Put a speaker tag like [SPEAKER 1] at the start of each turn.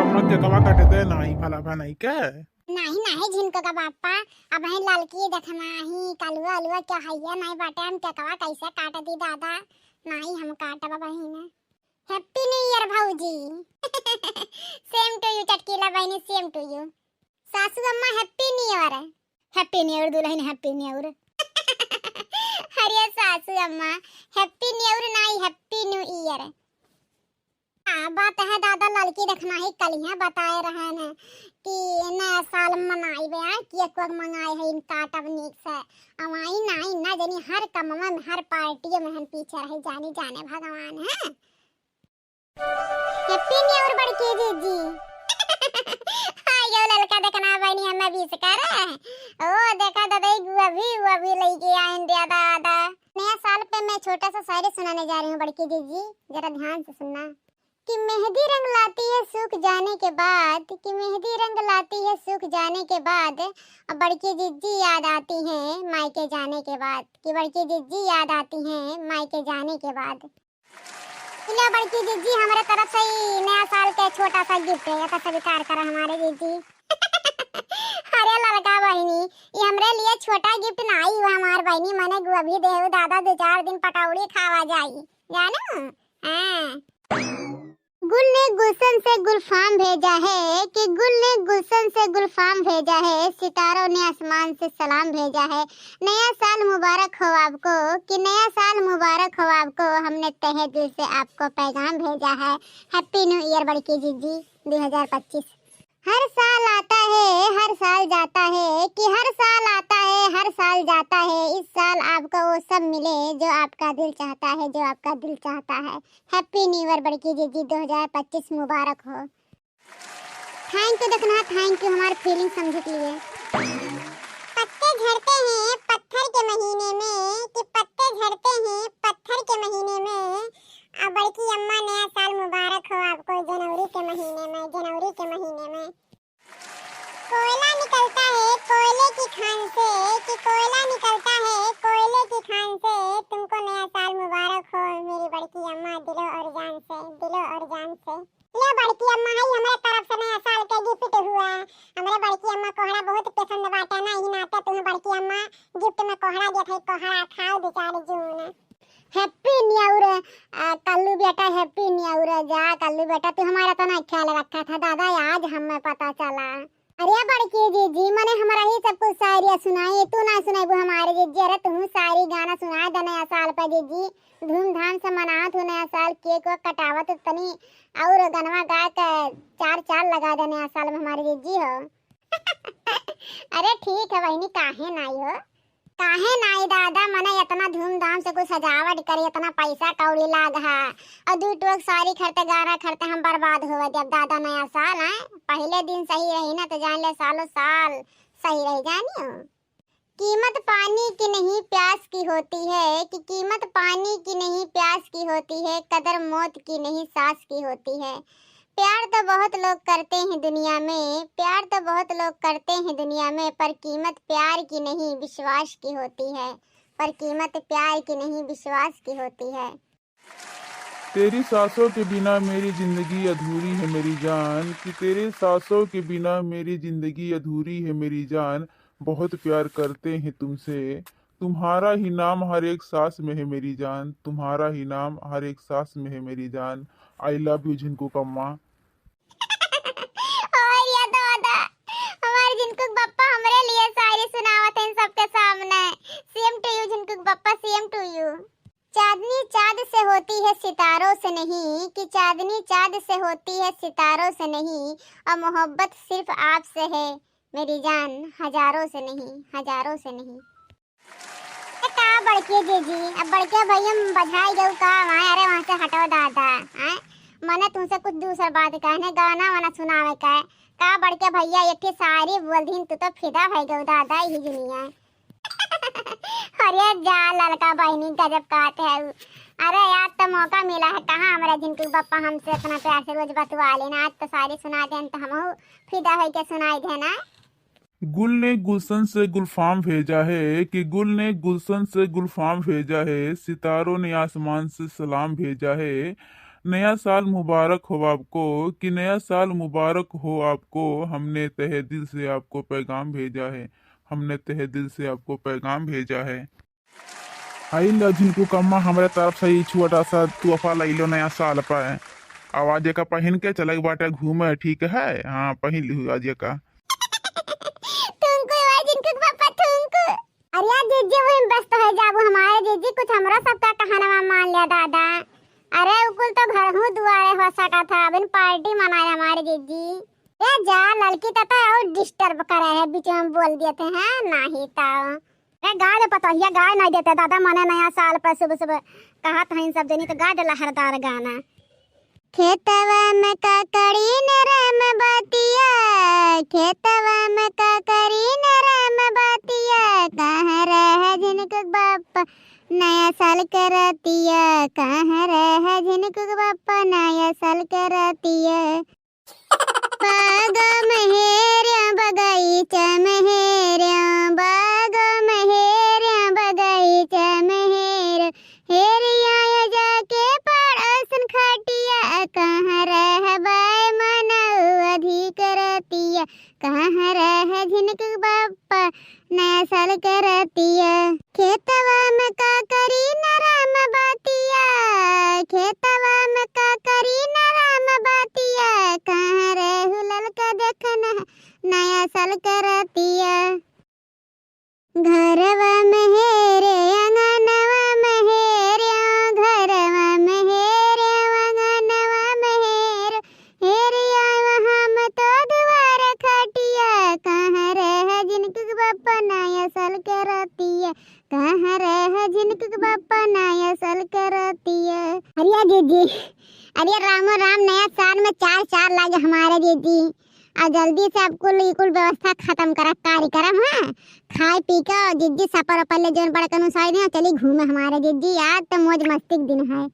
[SPEAKER 1] अम्मा केकवा काटते नाही भला नहीं के
[SPEAKER 2] नाही नाही झिनको का बाप्पा अब है लड़की देखना ही कलुआ अलुआ क्या हैया नहीं बाटे हम केकवा कैसे काट दी दादा नहीं हम काटब बहिना। हैप्पी न्यू ईयर भाऊजी। सेम टू यू चटकीला बहनी सेम टू यू। सासू अम्मा happy new year. Happy new year दुल्हन हैप्पी न्यू ईयर। अरे सासू अम्मा हैप्पी न्यू ईयर नहीं हैप्पी न्यू ईयर। बात है दादा लड़की देखना ही कल ही बताए रहे हैं कि नया साल मनाई बे कि एक मंगाए है इन काटब नीक से अवाई नहीं ना जनी हर कमवा में हर पार्टी में हम पीछे रहे जानी जाने भगवान है। हैप्पी न्यू ईयर बड़की दीदी। हां यो लड़का देखना बनी हमें बीस कर ओ देखा दादा गुआ भी लेके आए दादा। नया साल पे मैं छोटा सा शायरी सुनाने जा रही हूं बड़की दीदी जरा ध्यान से सुनना कि मेहंदी रंग लाती है सूख जाने के बाद कि मेहंदी रंग लाती है सूख जाने के बाद अब बड़की जिज्जी याद आती है मायके जाने के बाद कि बड़की जिज्जी याद आती है मायके जाने के बाद। लो बड़की जिज्जी हमारे तरफ से ही नया साल के छोटा सा गिफ्ट है तो स्वीकार करा हमारे जिज्जी। अरे लड़का बहनी ये हमरे लिए छोटा गिफ्ट ना आई हुआ हमार बहनी मने गुआ भी देहु दादा 2-4 दिन पकौड़ी खावा जाई जानो। हां गुल ने गुलशन से गुलफाम भेजा है कि गुल ने गुलशन से गुलफाम भेजा है सितारों ने आसमान से सलाम भेजा है। नया साल मुबारक हो आपको कि नया साल मुबारक हो आपको हमने तहे दिल से आपको पैगाम भेजा है। हैप्पी न्यू ईयर बड़की जीजी 2025। हर साल आता है हर साल जाता है कि हर साल आता है हर साल जाता है इस साल आपको वो सब मिले जो आपका दिल चाहता है जो आपका दिल चाहता है। हैप्पी न्यू ईयर बड़की जीजी 2025 मुबारक हो। थैंक यू देखना थैंक यू हमारी फीलिंग समझ के लिए। पत्ते झड़ते हैं पत्थर के महीने में कि पत्ते झड़ते हैं पत्थर के महीने में अब बड़की अम्मा नया साल मुबारक हो आपको जनवरी के महीने में। कोयला निकलता है कोयले की खान से कि कोयला निकलता है कोयले की खान से तुमको नया साल मुबारक हो मेरी बड़की अम्मा दिलो और जान से। ले बड़की अम्मा है हमारे तरफ से नया साल का गिफ्ट हुआ। हमारे बड़की अम्मा कोहड़ा बहुत पसंद बाटे ना ही नाते तुम्हें बड़की अम्मा गिफ्ट में कोहड़ा दिया था कोहड़ा खाओ बेचारी जून। हैप्पी न्यू ईयर कल्लू बेटा हैप्पी न्यू ईयर जा कल्लू बेटा तू हमारा तो ना ख्याल रखा था दादा आज हमें पता चला। अरे बड़की जीजी मैंने हमारा ही सब कुछ शायरी सुनाई तू ना सुनाई वो हमारे जीजी। अरे तुम सारी गाना सुना दे नया साल पर जीजी धूमधाम से मनाओ तू नया साल केक कटावा तो तनी और गनवा गा के 4 लगा दे नया साल में हमारे जीजी हो। अरे ठीक है बहनी काहे नाई दादा मने इतना धूमधाम से कुछ सजावट करी इतना पैसा कौड़ी लाग है और 2 टोक सारी खरते गाना खरते हम बर्बाद हो जब दादा नया साल है पहले दिन सही रही ना तो जान ले सालों साल सही रही जानियो। कीमत पानी की नहीं प्यास की होती है कि कीमत पानी की नहीं प्यास की होती है कदर मौत की नहीं सांस की होती है। प्यार तो बहुत लोग करते हैं दुनिया में पर कीमत प्यार की नहीं विश्वास की होती है
[SPEAKER 1] तेरी सांसों के बिना मेरी जिंदगी अधूरी है मेरी जान कि तेरी सांसों के बिना मेरी जिंदगी अधूरी है मेरी जान। बहुत प्यार करते हैं तुमसे तुम्हारा ही नाम हर एक सांस में है मेरी जान तुम्हारा ही नाम हर एक सांस में है मेरी जान। आई लव यू झिनको कम्मा।
[SPEAKER 2] और या दादा हमारे झिनको बप्पा हमरे लिए शायरी सुनावत हैं सबके सामने। सेम टू यू झिनको बप्पा सेम टू यू। चांदनी चाँद से होती है सितारों से नहीं कि चांदनी चाँद से होती है सितारों से नहीं और मोहब्बत सिर्फ आपसे है मेरी जान हजारों से नहीं। का बड़के जीजी अब बड़के भैया बधाई दो का वहाँ अरे वहाँ से हटो दादा मने तुमसे कुछ दूसरा बात कहने गाना वाना सुनावे का बड़के भैया एक सारी बोल दिन तू तो फिदा भई गौ दादा ही दुनिया। अरे जा लड़का बहनी गजब कहते है। अरे यार तो मौका मिला है कहाँ हमारा झिनको बप्पा हमसे इतना प्यार से रोज बतवा लेना आज तो सारी सुना दें तो हम फिदा भई के सुनाई देना।
[SPEAKER 1] गुल ने गुलशन से गुलफाम भेजा है कि गुल ने गुलशन से गुलफाम भेजा है सितारों ने आसमान से सलाम भेजा है। नया साल मुबारक हो आपको, कि नया साल मुबारक हो आपको। हमने तहे दिल से आपको पैगाम भेजा है, हमने तहे दिल से आपको पैगाम भेजा है। आई लो जिनको कम्मा हमारे तरफ से ही छोटा सा तोहफा लै लो नया साल पर। आवाज का पहन के चलक बाटे घूमे, ठीक है? हाँ पहन लिहू आज का।
[SPEAKER 2] तुमको भाई जिनको पापा तुमको। अरे यार जीजी वो व्यस्त है जाबू हमारे जीजी कुछ हमरा सबका कहना मान लिया दादा। अरे उकुल तो घर हूँ दुआरे हो सका था अबिन पार्टी मनाए हमारे जीजी। ये जा लड़की तता और डिस्टर्ब करे है बीच में बोल दिए थे हैं नहीं ताओ। ए गाय में पता हिया गाय नहीं देते दादा मने नया साल पर सुबह सुबह कहा था इन सब जनी तो गा दे लहरदार गाना। खेतवा में काकड़ी नरम बातिया, खेतवा में काकड़ी नरम बातिया, कहाँ रह झिनक बापा नया साल करतिया, कहाँ रह झिनक बापा नया साल करतिया। बाग महेरिया बगीचा महेरिया, बाग महेरिया बगीचा महेर, हेरिया जाके पड़ोसन खटिया, कहाँ रह बाय मनऊ अधि करतिया, कहाँ रह झिनक बापा नया साल करतिया। खेतवा में काकरी नरम बातिया, खेतवा में काकरी नरम बातिया, कहाँ रहु ललका देखना नया साल करतिया। घरवा में हेरे अंगनवा में हेरे, घरवा में हेरे अंगनवा में हेर, हेरिया वहाँ में तो दुआर खटिया, कहाँ रह जिनक बापा नया साल करतिया, कहाँ रह जिनक बापा नया साल करतिया। अरे जीजी अरे राम राम नया साल में चार चार लागे हमारे जीजी। और जल्दी से आपको कुल व्यवस्था खत्म करा कार्यक्रम है खाए पी का जीजी सपर पल्ले जोन बड़ा कनु साइड है चली घूमे हमारे जीजी आज तो मौज मस्ती दिन है।